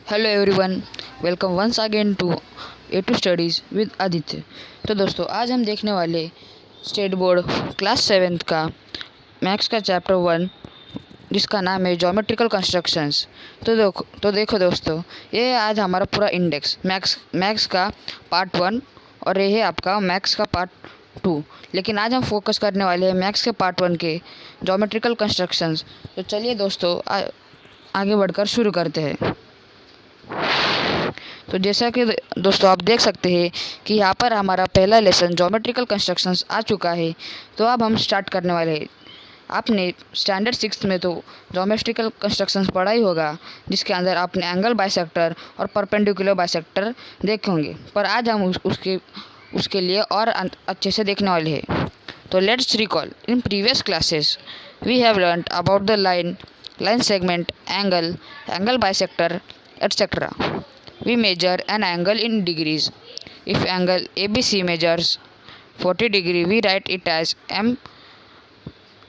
Hello everyone, welcome once again to A2 studies with Aditya. तो दोस्तों, आज हम देखने वाले स्टेट बोर्ड क्लास 7th का मैथ्स का चैप्टर 1 जिसका नाम है ज्योमेट्रिकल कंस्ट्रक्शंस। तो देखो दोस्तों, ये आज हमारा पूरा इंडेक्स मैथ्स का पार्ट 1 और ये है आपका मैथ्स का पार्ट 2। लेकिन आज हम फोकस करने वाले हैं मैथ्स के पार्ट 1 के ज्योमेट्रिकल कंस्ट्रक्शंस। तो चलिए दोस्तों, आगे बढ़कर शुरू करते हैं। तो जैसा कि दोस्तों आप देख सकते हैं कि यहाँ पर हमारा पहला लेसन ज्योमेट्रिकल कंस्ट्रक्शंस आ चुका है। तो अब हम स्टार्ट करने वाले हैं। आपने स्टैंडर्ड 6 में तो ज्योमेट्रिकल कंस्ट्रक्शंस पढ़ा ही होगा, जिसके अंदर आपने एंगल बाइसेक्टर और परपेंडिकुलर बाइसेक्टर देखे होंगे। पर आज हम उसके लिए और अच्छे से देखने वाले हैं। तो let's recall, in previous classes we have learned about the line segment, angle bisector etc. We measure an angle in degrees. If angle ABC measures 40 degree, we write it as m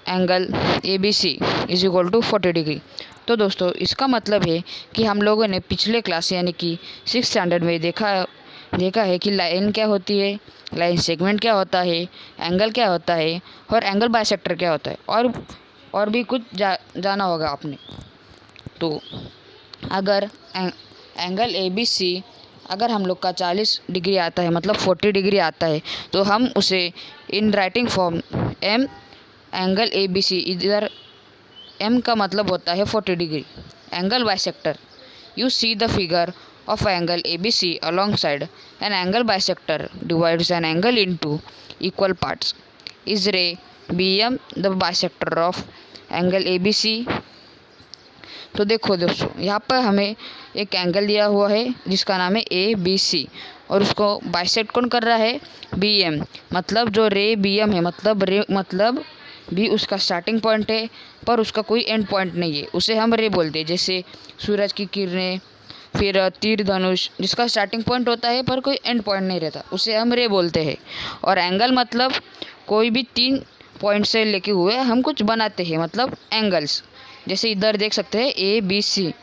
angle ABC is equal to 40 degree. तो दोस्तों, इसका मतलब है कि हम लोगों ने पिछले क्लास यानी कि 6th स्टैंडर्ड में देखा है कि लाइन क्या होती है, लाइन सेगमेंट क्या होता है, एंगल क्या होता है और एंगल बाइसेक्टर क्या होता है, और भी कुछ जाना होगा आपने। तो अगर एंगल ABC अगर हम लोग का 40 डिग्री आता है, मतलब 40 डिग्री आता है, तो हम उसे in writing form m angle ABC, इधर m का मतलब होता है 40 degree. Angle bisector, you see the figure of angle ABC along side an angle bisector divides an angle into equal parts. Is रे BM the bisector of angle ABC। तो देखो दोस्तों, यहाँ पर हमें एक एंगल दिया हुआ है जिसका नाम है ABC और उसको बाइसेक्ट कौन कर रहा है, BM। मतलब जो रे BM है, मतलब भी उसका स्टार्टिंग पॉइंट है पर उसका कोई एंड पॉइंट नहीं है, उसे हम रे बोलते हैं। जैसे सूरज की किरणें, फिर तीर धनुष, जिसका स्टार्टिंग पॉइंट होता है पर कोई एंड पॉइंट नहीं रहता, उसे हम रे बोलते हैं। और एंगल मतलब कोई भी 3 पॉइंट से लेके हुए हम कुछ बनाते हैं, मतलब एंगल्स। जैसे इधर देख सकते हैं ABC।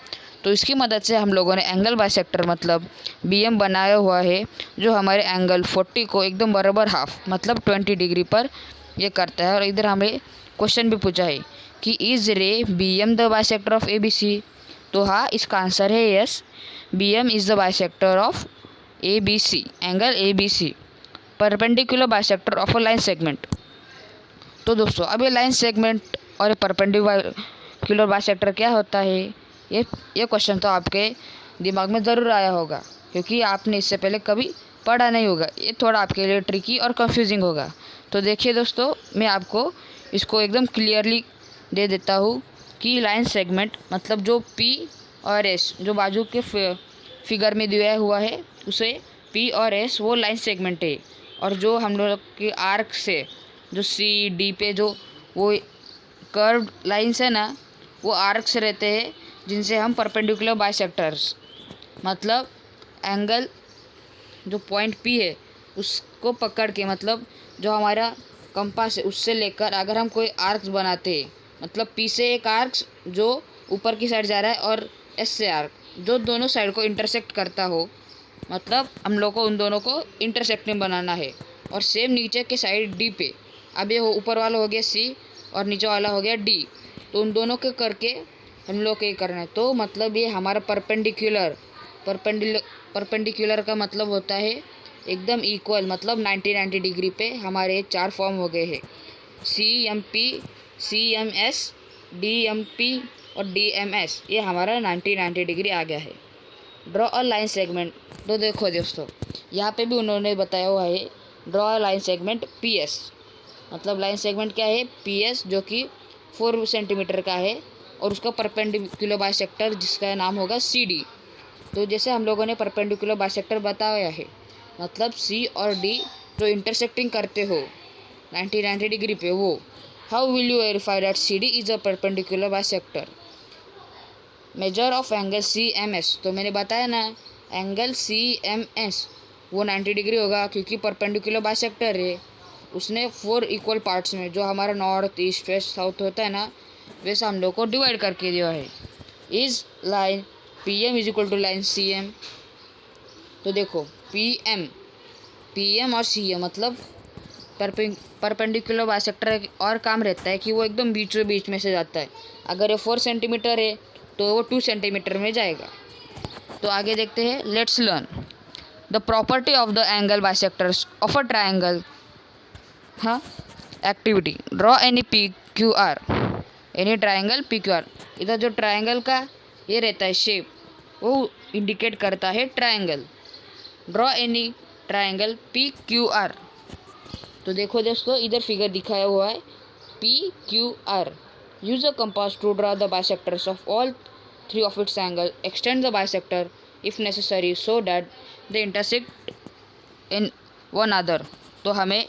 तो इसकी मदद से हम लोगों ने एंगल बाइसेक्टर मतलब BM बनाया हुआ है, जो हमारे एंगल 40 को एकदम बराबर हाफ मतलब 20 डिग्री पर ये करता है। और इधर हमें क्वेश्चन भी पूछा है कि इज रे BM the bisector of ABC। तो हाँ, इसका आंसर है yes, BM is the bisector of ABC, angle ABC, perpendicular bisector of a line segment. तो दोस्तों, अब ये लाइन सेगमेंट और परपेंडिकुलर बाइसेक्टर क्या होता है, ये क्वेश्चन तो आपके दिमाग में ज़रूर आया होगा, क्योंकि आपने इससे पहले कभी पढ़ा नहीं होगा। ये थोड़ा आपके लिए ट्रिकी और कंफ्यूजिंग होगा। तो देखिए दोस्तों, मैं आपको इसको एकदम क्लियरली दे देता हूँ कि लाइन सेगमेंट मतलब जो P और S जो बाजू के फिगर में दिया हुआ है, उसे P और S वो लाइन सेगमेंट है। और जो हम लोग के आर्क से जो CD पे जो वो कर्व लाइन्स है ना, वो आर्क्स रहते हैं जिनसे हम परपेंडिकुलर बाइसेक्टर्स, मतलब एंगल जो पॉइंट P है उसको पकड़ के, मतलब जो हमारा कंपास है उससे लेकर अगर हम कोई आर्क्स बनाते हैं, मतलब P से एक आर्क्स जो ऊपर की साइड जा रहा है और S से आर्क जो दोनों साइड को इंटरसेक्ट करता हो, मतलब हम लोग को उन दोनों को इंटरसेक्टिंग बनाना है। और सेम नीचे के साइड D पे, अब ये ऊपर वाला हो गया C और नीचे वाला हो गया D, तो उन दोनों के करके हम लोग ये करना है। तो मतलब ये हमारा परपेंडिकुलर का मतलब होता है एकदम इक्वल, मतलब 90 डिग्री पे हमारे 4 फॉर्म हो गए हैं, CMP, CMS, DMP और DMS। ये हमारा 90 डिग्री आ गया है। Draw a line segment. तो देखो दोस्तों, यहाँ पे भी उन्होंने बताया हुआ है draw a line segment PS। मतलब लाइन सेगमेंट क्या है, PS, जो कि 4 सेंटीमीटर का है और उसका परपेंडिकुलर बाइसेक्टर जिसका नाम होगा CD। तो जैसे हम लोगों ने परपेंडिकुलर बाइसेक्टर बताया है, मतलब C और D जो इंटरसेक्टिंग करते हो 90 डिग्री पे, वो how will you verify that CD is a perpendicular bisector. Measure of angle CMS। तो मैंने बताया ना, एंगल CMS वो 90 डिग्री होगा क्योंकि परपेंडिकुलर बाइसेक्टर है। उसने 4 इक्वल पार्ट्स में, जो हमारा नॉर्थ, ईस्ट, वेस्ट, साउथ होता है ना, वैसा हम लोग को डिवाइड करके दिया है। Is line P M is equal to line C M. तो देखो पी एम और सी एम मतलब परपेंडिकुलर बाइसेक्टर और काम रहता है कि वो एकदम बीचों बीच में से जाता है। अगर ये 4 सेंटीमीटर है तो वो 2 सेंटीमीटर में जाएगा। तो आगे देखते हैं, let's learn the property of the angle bisectors of a triangle. हाँ, activity draw any P Q R, any triangle P Q R. इधर जो ट्राइंगल का ये रहता है शेप, वो इंडिकेट करता है triangle. Draw any triangle P Q R. तो देखो दोस्तों, इधर फिगर दिखाया हुआ है P Q R. Use a compass to draw the bisectors of all 3 of its angle. Extend the bisector if necessary so that they intersect in one another. तो हमें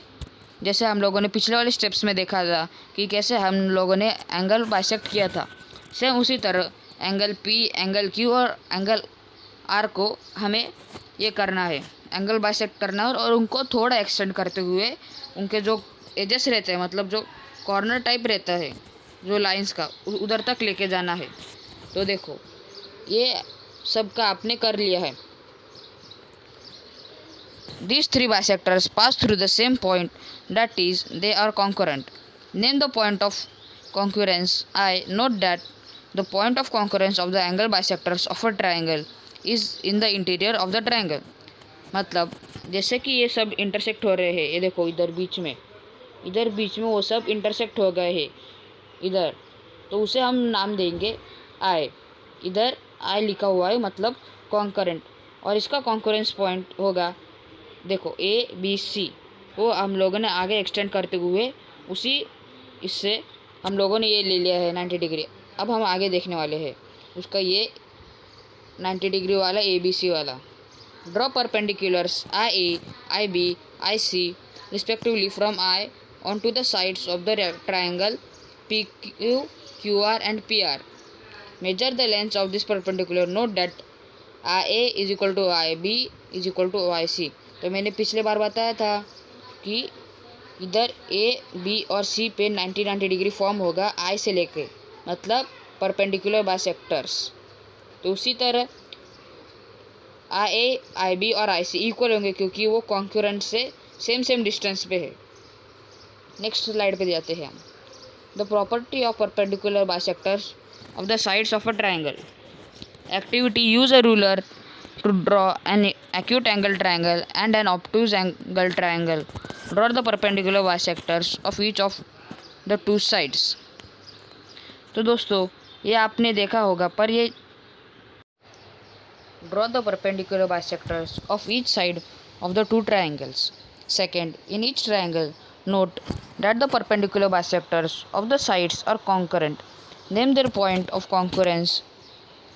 जैसे हम लोगों ने पिछले वाले स्टेप्स में देखा था कि कैसे हम लोगों ने एंगल बाइसेक्ट किया था, सेम उसी तरह एंगल पी, एंगल क्यू और एंगल आर को हमें ये करना है, एंगल बाइसेक्ट करना है और उनको थोड़ा एक्सटेंड करते हुए उनके जो एजेस रहते हैं, मतलब जो कॉर्नर टाइप रहता है जो लाइंस का, उधर तक लेके जाना है। तो देखो ये सब का आपने कर लिया है। These 3 bisectors pass through the same point, that is, they are concurrent. Name the point of concurrence. I note that the point of concurrence of the angle bisectors of a triangle is in the interior of the triangle. मतलब जैसे कि ये सब intersect हो रहे हैं, ये देखो इधर बीच में वो सब इंटरसेक्ट हो गए हैं इधर, तो उसे हम नाम देंगे आई। इधर आई लिखा हुआ है मतलब कॉन्करेंट, और इसका कॉन्करेंस पॉइंट होगा देखो ए बी सी। वो हम लोगों ने आगे एक्सटेंड करते हुए उसी इससे हम लोगों ने ये ले लिया है 90 डिग्री। अब हम आगे देखने वाले हैं उसका ये 90 डिग्री वाला ए बी सी वाला। Draw perpendiculars I A, I B, I C respectively from I on to the sides of the triangle P Q, Q R and P R. Measure the lengths of this perpendicular. Note that IA is equal to IB is equal to IC. तो मैंने पिछले बार बताया था कि इधर A, B और C पे 90 degree form होगा I से लेके, मतलब परपेंडिकुलर बाइसेक्टर्स। तो उसी तरह IA, IB और IC इक्वल होंगे क्योंकि वो कॉन्करेंट से सेम डिस्टेंस पे है। नेक्स्ट स्लाइड पे जाते हैं हम। The property of perpendicular bisectors of the sides of a triangle. Activity: use a ruler to draw an acute angle triangle and an obtuse angle triangle. Draw the perpendicular bisectors of each of the 2 sides. तो दोस्तों ये आपने देखा होगा, पर ये draw the perpendicular bisectors of each side of the 2 triangles. Second, in each triangle, note that the perpendicular bisectors of the sides are concurrent. Name their point of concurrence.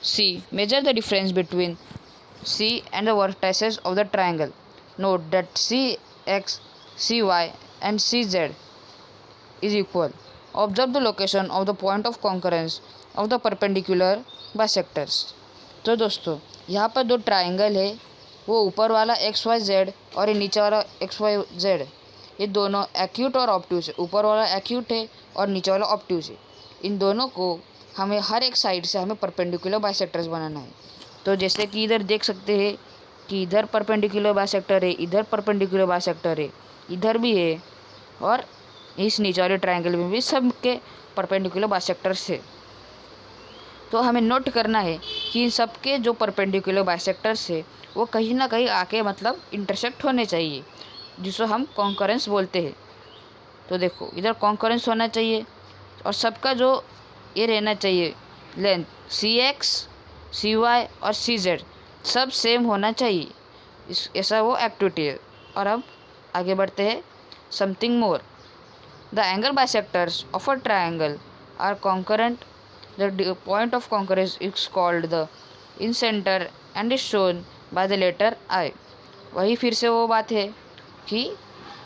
C. Measure the difference between C and the vertices of the triangle. Note that CX, CY and CZ is equal. Observe the location of the point of concurrence of the perpendicular bisectors. तो दोस्तों यहाँ पर दो triangle है, वो ऊपर वाला XYZ और ये नीचे वाला XYZ, ये दोनों एक्यूट और ऑब्ट्यूज है। ऊपर वाला एक्यूट है और नीचे वाला ऑब्ट्यूज है। इन दोनों को हमें हर एक साइड से हमें परपेंडिकुलर बाइसेक्टर्स बनाना है। तो जैसे कि इधर देख सकते हैं कि इधर परपेंडिकुलर बाइसेक्टर है, इधर परपेंडिकुलर बाइसेक्टर है, इधर भी है और इस नीचे वाले ट्रायंगल में भी सब के परपेंडिकुलर बाइसेक्टर्स है। तो हमें नोट करना है कि इन सब के जो परपेंडिकुलर बाइसेक्टर्स है वो कहीं ना कहीं आके मतलब इंटरसेक्ट होने चाहिए, जिसको हम कॉन्करेंस बोलते हैं। तो देखो इधर कॉन्करेंस होना चाहिए और सबका जो ये रहना चाहिए लेंथ CX, CY और CZ सब सेम होना चाहिए। ऐसा वो एक्टिविटी है। और अब आगे बढ़ते हैं। Something more, the angle bisectors of a triangle are concurrent. The point of concurrence is called the incentre and is shown by the letter I। वही फिर से वो बात है कि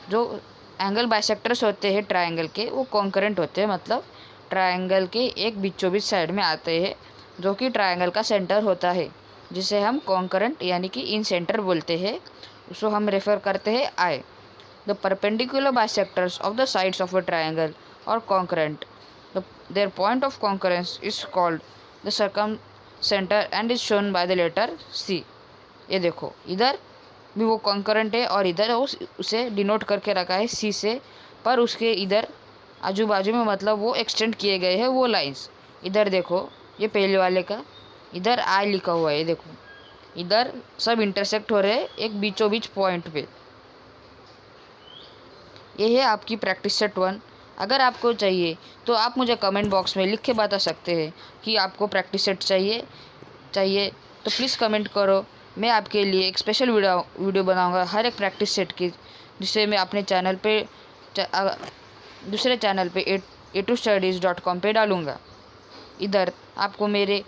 जो एंगल बाइसेक्टर्स होते हैं ट्राइंगल के वो कॉन्करेंट होते हैं, मतलब ट्राइंगल के एक बीचों बीच साइड में आते हैं जो कि ट्राइंगल का सेंटर होता है, जिसे हम कॉन्करेंट यानी कि इन सेंटर बोलते हैं। उसको हम रेफर करते हैं I। The perpendicular bisectors of the sides of a triangle are concurrent, their point of concurrence is called the centre and is shown by the letter C. ये देखो इधर भी वो कॉन्करेंट है और इधर उसे डिनोट करके रखा है सी से, पर उसके इधर आजू बाजू में मतलब वो एक्सटेंड किए गए हैं वो लाइंस। इधर देखो ये पहले वाले का इधर आई लिखा हुआ है, ये देखो इधर सब इंटरसेक्ट हो रहे हैं एक बीचों बीच पॉइंट पे। ये है आपकी प्रैक्टिस सेट 1। अगर आपको चाहिए तो आप मुझे कमेंट बॉक्स में लिख के बता सकते हैं कि आपको प्रैक्टिस सेट चाहिए तो प्लीज़ कमेंट करो। मैं आपके लिए एक स्पेशल वीडियो बनाऊंगा हर एक प्रैक्टिस सेट की, जिसे मैं अपने चैनल पे दूसरे चैनल पे a2studies.com पे डालूँगा। इधर आपको मेरे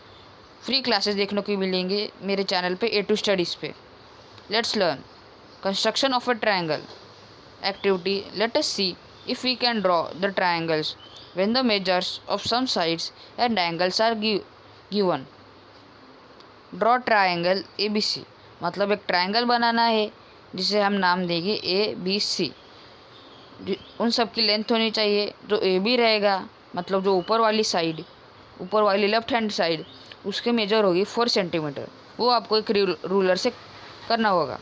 फ्री क्लासेस देखने को मिलेंगे मेरे चैनल पे A2 स्टडीज़ पे। Let's learn construction of a triangle activity. Let us see if we can draw the triangles when the measures of some sides and angles are given. Draw triangle ABC, मतलब एक triangle बनाना है जिसे हम नाम देंगे ABC। उन सब की लेंथ होनी चाहिए जो AB रहेगा, मतलब जो ऊपर वाली लेफ्ट हैंड साइड उसके मेजर होगी 4 सेंटीमीटर। वो आपको एक रूलर से करना होगा,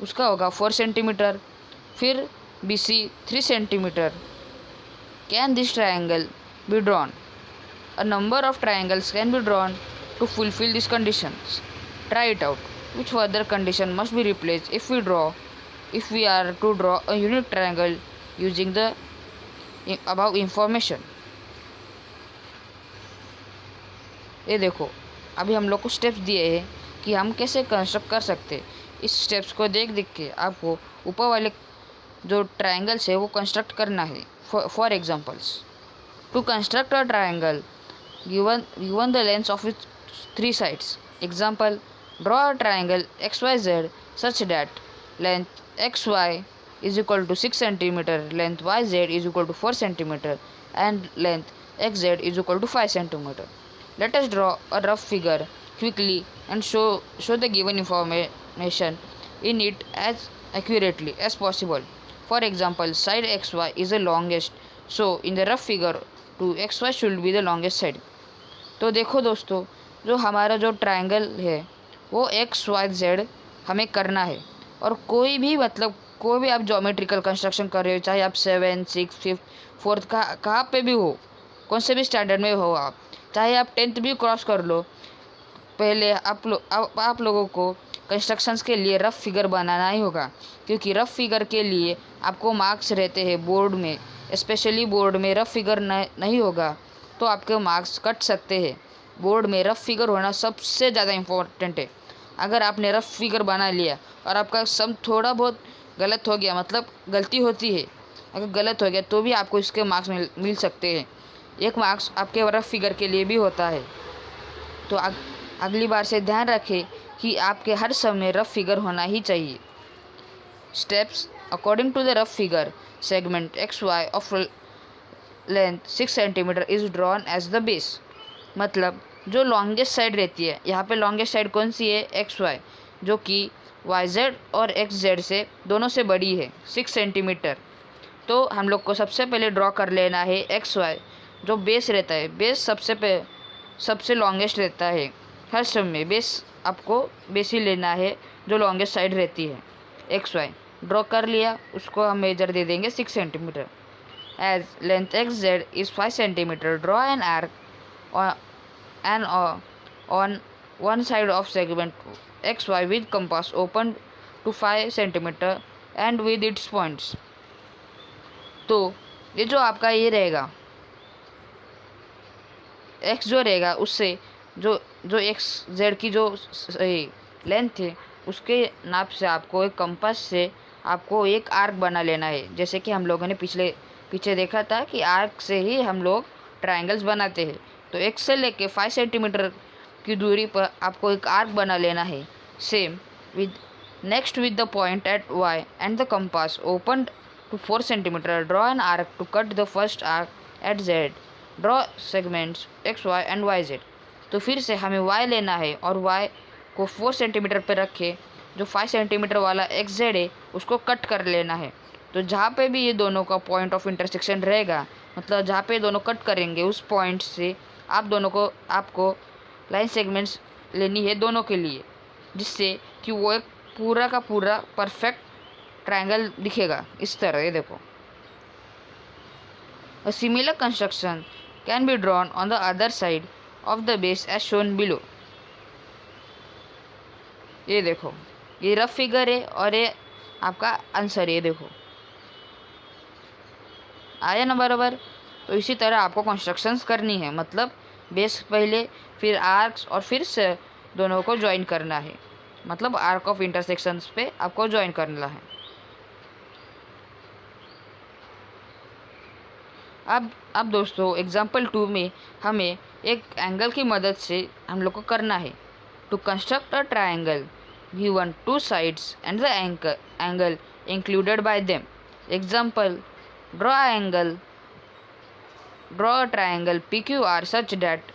उसका होगा 4 सेंटीमीटर। फिर BC 3 centimetre. Can this triangle be drawn? A number of triangles can be drawn to fulfil this conditions. Try it out. Which further condition must be replace if we are to draw a unique triangle using the above information? ये देखो अभी हम लोग को steps दिए हैं कि हम कैसे कंस्ट्रक्ट कर सकते। इस स्टेप्स को देख के आपको ऊपर वाले जो ट्रायंगल्स है वो कंस्ट्रक्ट करना है। For examples, to construct a triangle given the length of its 3 sides. Example, draw a triangle XYZ such that length XY is equal to 6 cm, length YZ is equal to 4 cm and length XZ is equal to 5 cm. Let us draw a rough figure quickly and show the given information in it as accurately as possible. For example, side XY is the longest, so in the rough figure to XY should be the longest side. तो देखो दोस्तों, जो हमारा जो triangle है वो XYZ हमें करना है। और कोई भी आप ज्योमेट्रिकल कंस्ट्रक्शन कर रहे हो, चाहे आप 7, 6, 5, 4 कहाँ पे भी हो, कौन से भी स्टैंडर्ड में हो, आप चाहे आप 10th भी क्रॉस कर लो, पहले आप लोगों को कंस्ट्रक्शंस के लिए रफ़ फिगर बनाना ही होगा। क्योंकि रफ़ फिगर के लिए आपको मार्क्स रहते हैं बोर्ड में, स्पेशली बोर्ड में रफ़ फिगर नहीं होगा तो आपके मार्क्स कट सकते हैं। बोर्ड में रफ़ फिगर होना सबसे ज़्यादा इम्पोर्टेंट है। अगर आपने रफ़ फिगर बना लिया और आपका सम थोड़ा बहुत गलत हो गया, मतलब गलती होती है, अगर गलत हो गया तो भी आपको इसके मार्क्स मिल सकते हैं। 1 मार्क्स आपके रफ़ फिगर के लिए भी होता है। तो अगली बार से ध्यान रखें कि आपके हर सम में रफ़ फिगर होना ही चाहिए। Steps, according to the rough figure segment XY of length 6 centimetre is drawn as the base. मतलब जो लॉन्गेस्ट साइड रहती है, यहाँ पे लॉन्गेस्ट साइड कौन सी है? XY, जो कि YZ और XZ से दोनों से बड़ी है 6 सेंटीमीटर। तो हम लोग को सबसे पहले ड्रॉ कर लेना है XY, जो बेस रहता है। बेस सबसे लॉन्गेस्ट रहता है हर सम में। बेस आपको बेस ही लेना है जो लॉन्गेस्ट साइड रहती है। XY ड्रॉ कर लिया, उसको हम मेजर दे देंगे 6 centimetre. As length XZ is 5 centimetre, draw an arc on one side of segment XY with compass open to 5 centimeter and with its points। तो ये जो आपका ये रहेगा X जो रहेगा उससे जो XZ की जो लेंथ है उसके नाप से आपको एक कंपास से आपको एक आर्क बना लेना है। जैसे कि हम लोगों ने पीछे देखा था कि आर्क से ही हम लोग ट्रायंगल्स बनाते हैं। तो X से लेके 5 सेंटीमीटर की दूरी पर आपको एक आर्क बना लेना है। Same next with the point at Y and the compass open to 4 centimetre, draw an arc to cut the first arc at Z, draw segments XY and YZ। तो फिर से हमें Y लेना है और Y को 4 सेंटीमीटर पर रखे, जो 5 सेंटीमीटर वाला XZ है उसको कट कर लेना है। तो जहाँ पे भी ये दोनों का पॉइंट ऑफ इंटरसेक्शन रहेगा, मतलब जहाँ पे दोनों कट करेंगे उस पॉइंट से आपको लाइन सेगमेंट्स लेनी है दोनों के लिए, जिससे कि वो एक पूरा का पूरा परफेक्ट ट्रायंगल दिखेगा इस तरह। ये देखो, a similar construction can be drawn on the other side of the base as shown below. ये देखो, ये रफ फिगर है और ये आपका आंसर है। ये देखो, आया ना बराबर। तो इसी तरह आपको कंस्ट्रक्शंस करनी है, मतलब बेस पहले, फिर आर्क्स और फिर से दोनों को ज्वाइन करना है, मतलब आर्क ऑफ इंटरसेक्शंस पे आपको ज्वाइन करना है। अब दोस्तों एग्जाम्पल 2 में हमें एक एंगल की मदद से हम लोग को करना है। To construct a triangle given two sides and the angle included by them. Example, draw a triangle PQR such that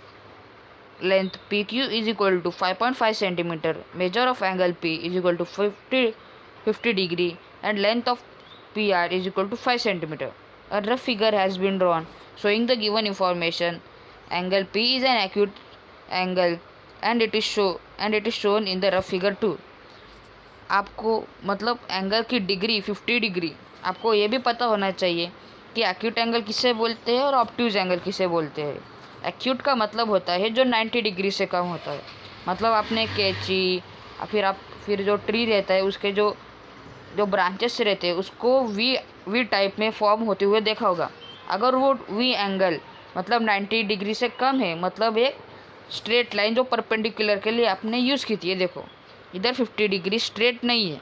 length PQ is equal to 5.5 cm, measure of angle P is equal to 50 degree and length of PR is equal to 5 cm. A rough figure has been drawn showing the given information. Angle P is an acute angle and it is shown in the rough figure 2. आपको मतलब angle की degree 50 degree, आपको ये भी पता होना चाहिए कि एक्यूट एंगल किसे बोलते हैं और ऑब्ट्यूज एंगल किसे बोलते हैं। एक्यूट का मतलब होता है जो 90 डिग्री से कम होता है, मतलब आपने कैंची फिर जो ट्री रहता है उसके जो ब्रांचेस रहते हैं उसको वी टाइप में फॉर्म होते हुए देखा होगा। अगर वो वी एंगल मतलब 90 डिग्री से कम है, मतलब एक स्ट्रेट लाइन जो परपेंडिकुलर के लिए आपने यूज़ की थी। ये देखो, इधर 50 डिग्री स्ट्रेट नहीं है,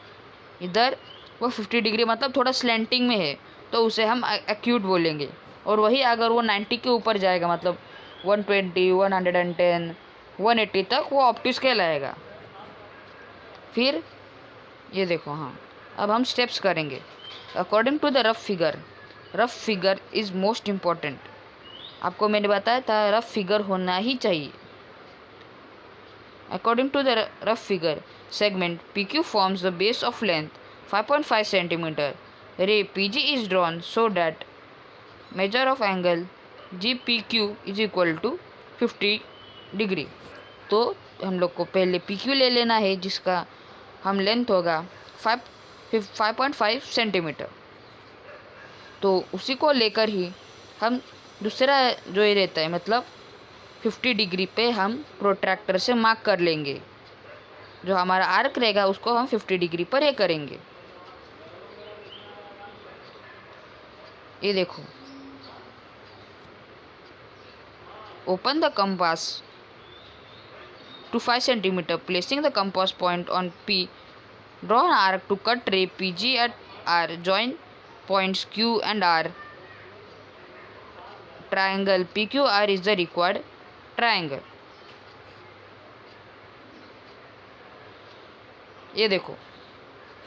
इधर वो 50 डिग्री मतलब थोड़ा स्लैंटिंग में है, तो उसे हम एक्यूट बोलेंगे। और वही अगर वो 90 के ऊपर जाएगा, मतलब 120, 110, 180 तक, वो ऑब्ट्यूज कहलाएगा। फिर ये देखो, हाँ अब हम स्टेप्स करेंगे। According to the rough figure is most important. आपको मैंने बताया था रफ फिगर होना ही चाहिए। According to the rough figure, segment PQ forms the base of length 5.5 cm. Ray PG is drawn so that measure of angle GPQ is equal to 50 degree. तो हम लोग को पहले PQ ले लेना है, जिसका हम लेंथ होगा 5.5 सेंटीमीटर। तो उसी को लेकर ही हम दूसरा जो ये रहता है, मतलब 50 डिग्री पे हम प्रोट्रैक्टर से मार्क कर लेंगे। जो हमारा आर्क रहेगा उसको हम 50 डिग्री पर ये करेंगे। ये देखो, open the compass to 5 centimetre, placing the compass point on P, draw an arc to cut ray PG at R, join points Q and R, triangle PQR is the required triangle. ये देखो,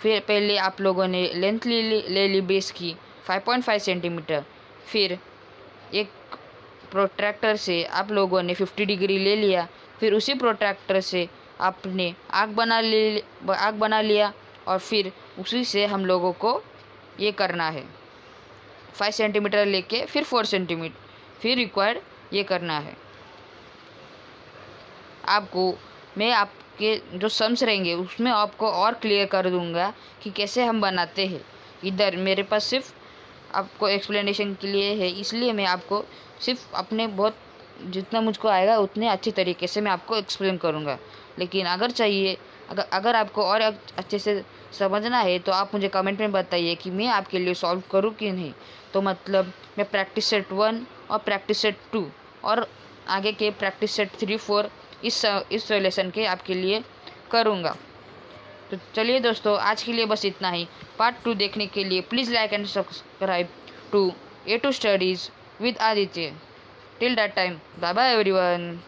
फिर पहले आप लोगों ने length ले ली base की 5.5 centimetre, फिर एक प्रोट्रैक्टर से आप लोगों ने 50 डिग्री ले लिया, फिर उसी प्रोट्रैक्टर से आपने आर्क बना लिया और फिर उसी से हम लोगों को ये करना है 5 सेंटीमीटर लेके फिर 4 सेंटीमीटर फिर रिक्वायर्ड ये करना है। मैं आपके जो सम्स रहेंगे उसमें आपको और क्लियर कर दूंगा कि कैसे हम बनाते हैं। इधर मेरे पास सिर्फ आपको एक्सप्लेनेशन के लिए है, इसलिए मैं आपको सिर्फ अपने बहुत जितना मुझको आएगा उतने अच्छे तरीके से मैं आपको एक्सप्लेन करूँगा। लेकिन अगर आपको और अच्छे से समझना है तो आप मुझे कमेंट में बताइए कि मैं आपके लिए सॉल्व करूँ कि नहीं। तो मतलब मैं प्रैक्टिस सेट 1 और प्रैक्टिस सेट 2 और आगे के प्रैक्टिस सेट 3, 4 इस लेसन के आपके लिए करूँगा। तो चलिए दोस्तों, आज के लिए बस इतना ही। पार्ट 2 देखने के लिए please like and subscribe to A2 studies with Aditya. Till that time, bye bye everyone.